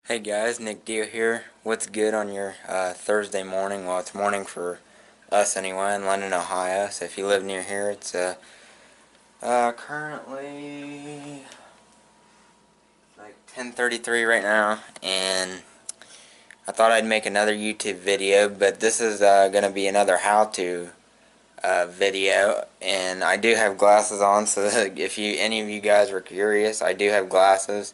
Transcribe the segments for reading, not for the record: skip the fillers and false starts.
Hey guys, Nick Dio here. What's good on your Thursday morning? Well, it's morning for us anyway in London, Ohio. So if you live near here, it's currently like 10:33 right now, and I thought I'd make another YouTube video, but this is gonna be another how-to video, and I do have glasses on. So if any of you guys were curious, I do have glasses.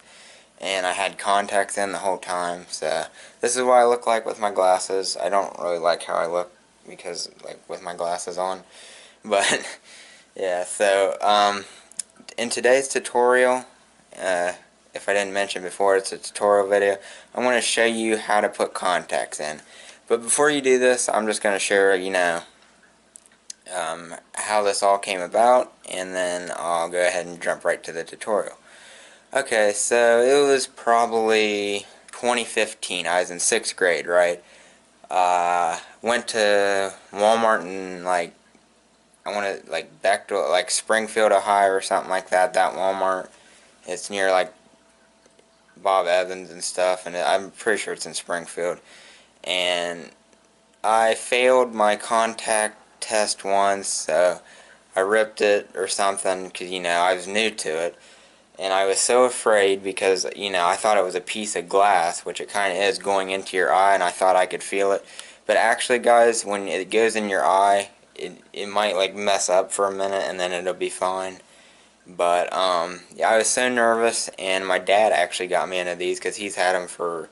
And I had contacts in the whole time, so this is what I look like with my glasses. I don't really like how I look because, like, with my glasses on, but yeah. So in today's tutorial, if I didn't mention before, it's a tutorial video. I'm going to show you how to put contacts in, but before you do this, I'm just going to share, how this all came about, and then I'll go ahead and jump right to the tutorial. Okay, so it was probably 2015. I was in 6th grade, right? Went to Walmart in, like, I want to, like, back to, like, Springfield, Ohio or something like that. That Walmart. It's near, like, Bob Evans and stuff, and I'm pretty sure it's in Springfield. And I failed my contact test once, so I ripped it or something because, I was new to it. And I was so afraid because, I thought it was a piece of glass, which it kind of is, going into your eye, and I thought I could feel it. But actually, guys, when it goes in your eye, it might, like, mess up for a minute, and then it'll be fine. But, yeah, I was so nervous, and my dad actually got me into these because he's had them for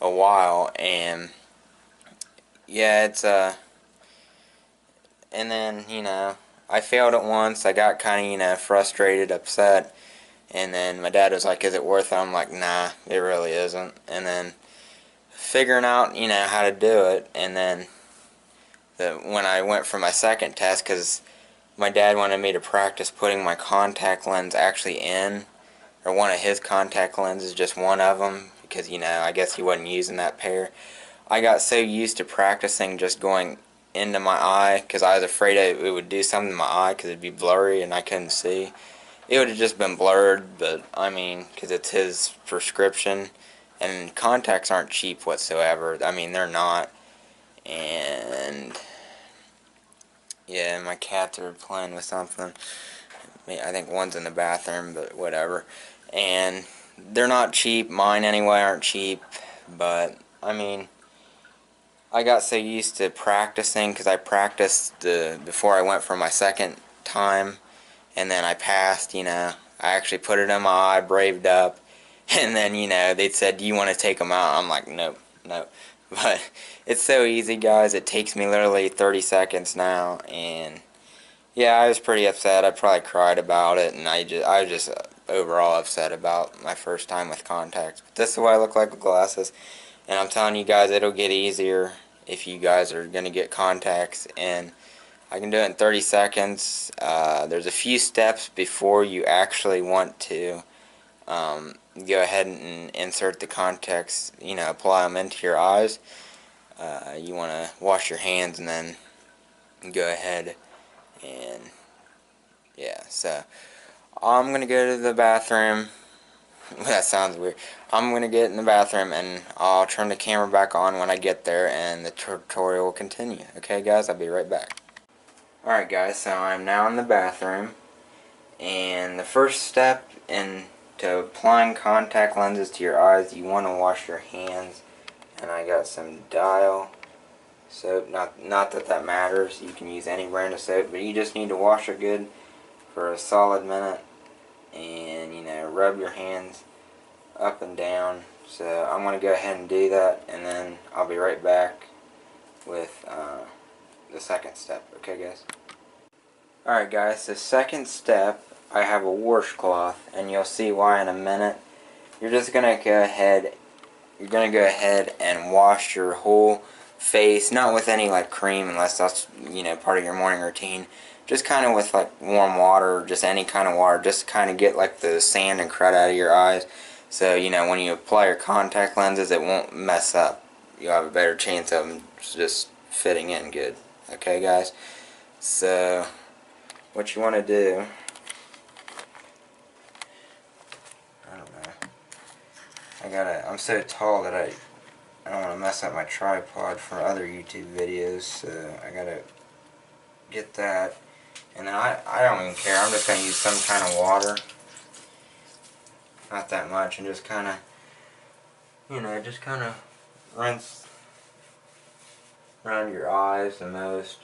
a while, and, yeah, and then, I failed it once. I got kind of, frustrated, upset. And then my dad was like, "Is it worth it?" I'm like, "Nah, it really isn't." And then figuring out, how to do it. And then when I went for my second test, because my dad wanted me to practice putting my contact lens actually in, or one of his contact lenses, just one of them, because, I guess he wasn't using that pair. I got so used to practicing just going into my eye, because I was afraid it would do something to my eye, because it'd be blurry and I couldn't see. It would have just been blurred, but I mean, because it's his prescription, and contacts aren't cheap whatsoever. I mean, they're not. And yeah, my cats are playing with something. I think one's in the bathroom, but whatever. And they're not cheap. Mine anyway aren't cheap, but I mean, I got so used to practicing because I practiced before I went for my second time, and then I passed. I actually put it in my eye, braved up, and then, they said, "Do you want to take them out?" I'm like, "Nope, nope." But it's so easy, guys. It takes me literally 30 seconds now, and yeah, I was pretty upset. I probably cried about it, and I was just overall upset about my first time with contacts. But this is what I look like with glasses, and I'm telling you guys, it'll get easier if you guys are gonna get contacts, and I can do it in 30 seconds. There's a few steps before you actually want to go ahead and insert the contacts, apply them into your eyes. You want to wash your hands and then go ahead and, yeah, so I'm going to go to the bathroom. That sounds weird. I'm going to get in the bathroom, and I'll turn the camera back on when I get there, and the tutorial will continue. Okay, guys, I'll be right back. Alright, guys, so I'm now in the bathroom, and the first step into applying contact lenses to your eyes, you want to wash your hands. And I got some Dial soap. Not that that matters. You can use any brand of soap, but you just need to wash it good for a solid minute, and rub your hands up and down. So I'm going to go ahead and do that, and then I'll be right back with the second step. Okay, guys? Alright, guys, the second step, I have a washcloth, and you'll see why in a minute. You're just going to go ahead and wash your whole face, not with any, like, cream, unless that's, part of your morning routine. Just kind of with, like, warm water, or just any kind of water, just to kind of get, like, the sand and crud out of your eyes. So, when you apply your contact lenses, it won't mess up. You'll have a better chance of them just fitting in good. Okay, guys? So what you want to do, I don't know, I'm so tall that I don't want to mess up my tripod for other YouTube videos, so I gotta get that. And then I don't even care, I'm just gonna use some kind of water. Not that much, and just kinda, just kinda rinse around your eyes the most.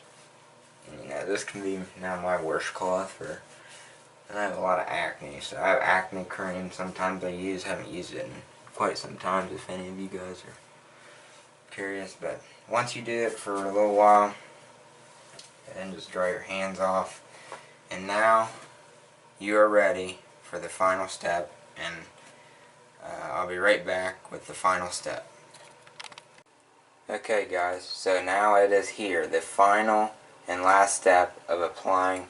And, this can be now my washcloth and I have a lot of acne, so I have acne cream sometimes I use. Haven't used it in quite some time if any of you guys are curious. But once you do it for a little while, and just dry your hands off. And now you are ready for the final step, and I'll be right back with the final step. Okay guys, so now it is here, the final and last step of applying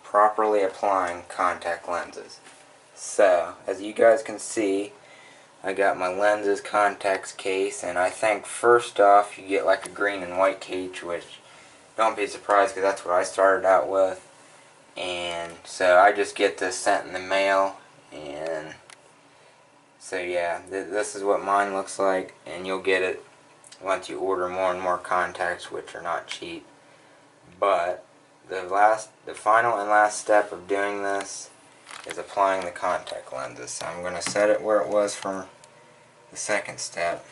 properly applying contact lenses. So, as you guys can see, I got my lenses contacts case, and I think first off you get like a green and white case, which don't be surprised because that's what I started out with. And so I just get this sent in the mail, and so yeah, this is what mine looks like, and you'll get it once you order more and more contacts, which are not cheap. But the final and last step of doing this is applying the contact lenses. So I'm going to set it where it was for the second step.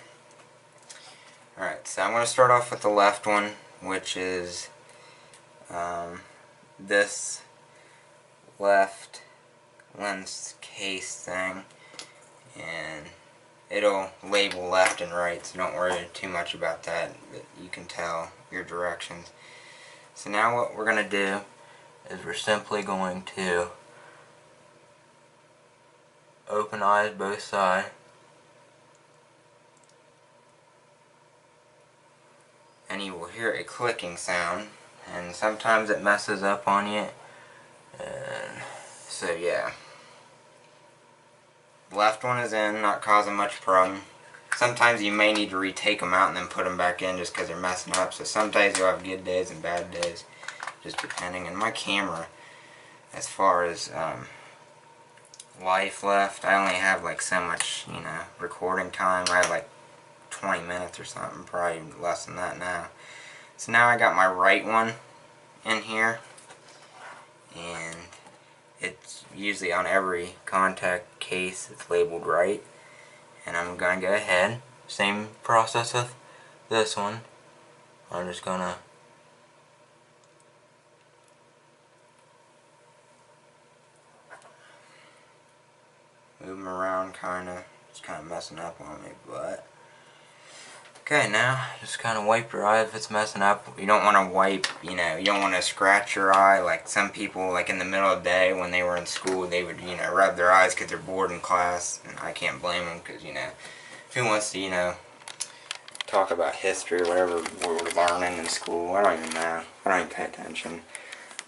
Alright, so I'm going to start off with the left one, which is this left lens case thing, and it'll label left and right, so don't worry too much about that, but you can tell your directions. So now what we're going to do is we're simply going to open eyes both sides, and you will hear a clicking sound, and sometimes it messes up on you, and so yeah. The left one is in, not causing much problem. Sometimes you may need to retake them out and then put them back in just because they're messing up. So some days you'll have good days and bad days, just depending. And my camera, as far as life left, I only have like so much, recording time. I have like 20 minutes or something, probably less than that now. So now I got my right one in here, and it's usually on every contact case it's labeled right. And I'm going to go ahead, same process with this one. I'm just going to move them around, it's kind of messing up on me, but okay, now just kind of wipe your eye if it's messing up. You don't want to wipe, you don't want to scratch your eye like some people, like in the middle of the day when they were in school, they would, rub their eyes because they're bored in class, and I can't blame them because, who wants to, talk about history or whatever we're learning in school? I don't even know. I don't even pay attention.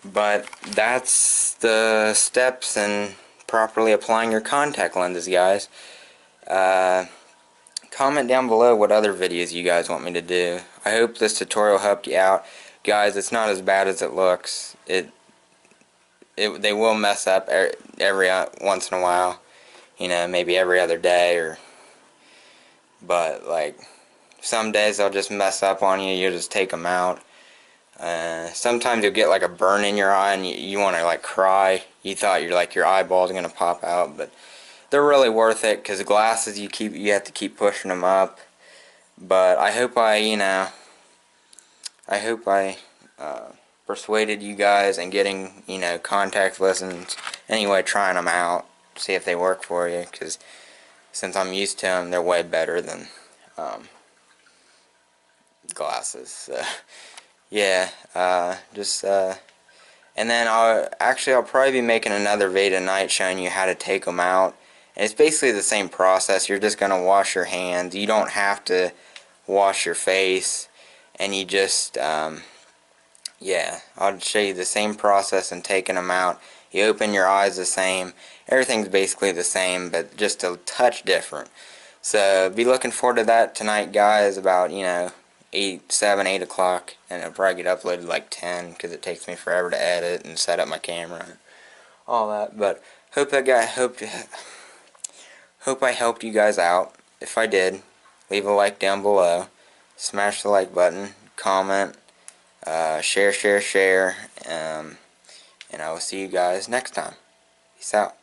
But that's the steps in properly applying your contact lenses, guys. Comment down below what other videos you guys want me to do. I hope this tutorial helped you out. Guys, it's not as bad as it looks. They will mess up every once in a while. Maybe every other day, but like some days they'll just mess up on you. You'll just take them out. Sometimes you'll get like a burn in your eye and you want to like cry. You thought your eyeball's gonna pop out, but they're really worth it because the glasses you have to keep pushing them up. But I hope I persuaded you guys in getting contact lenses. Anyway, trying them out, see if they work for you. Because since I'm used to them, they're way better than glasses. So, yeah, and then I'll probably be making another video tonight showing you how to take them out. And it's basically the same process. You're just going to wash your hands. You don't have to wash your face. And you just, yeah, I'll show you the same process in taking them out. You open your eyes the same. Everything's basically the same, but just a touch different. So be looking forward to that tonight, guys, about, 7, 8 o'clock. And it'll probably get uploaded like 10 because it takes me forever to edit and set up my camera and all that. But hope Hope I helped you guys out. If I did, leave a like down below. Smash the like button, comment, share, and I will see you guys next time. Peace out.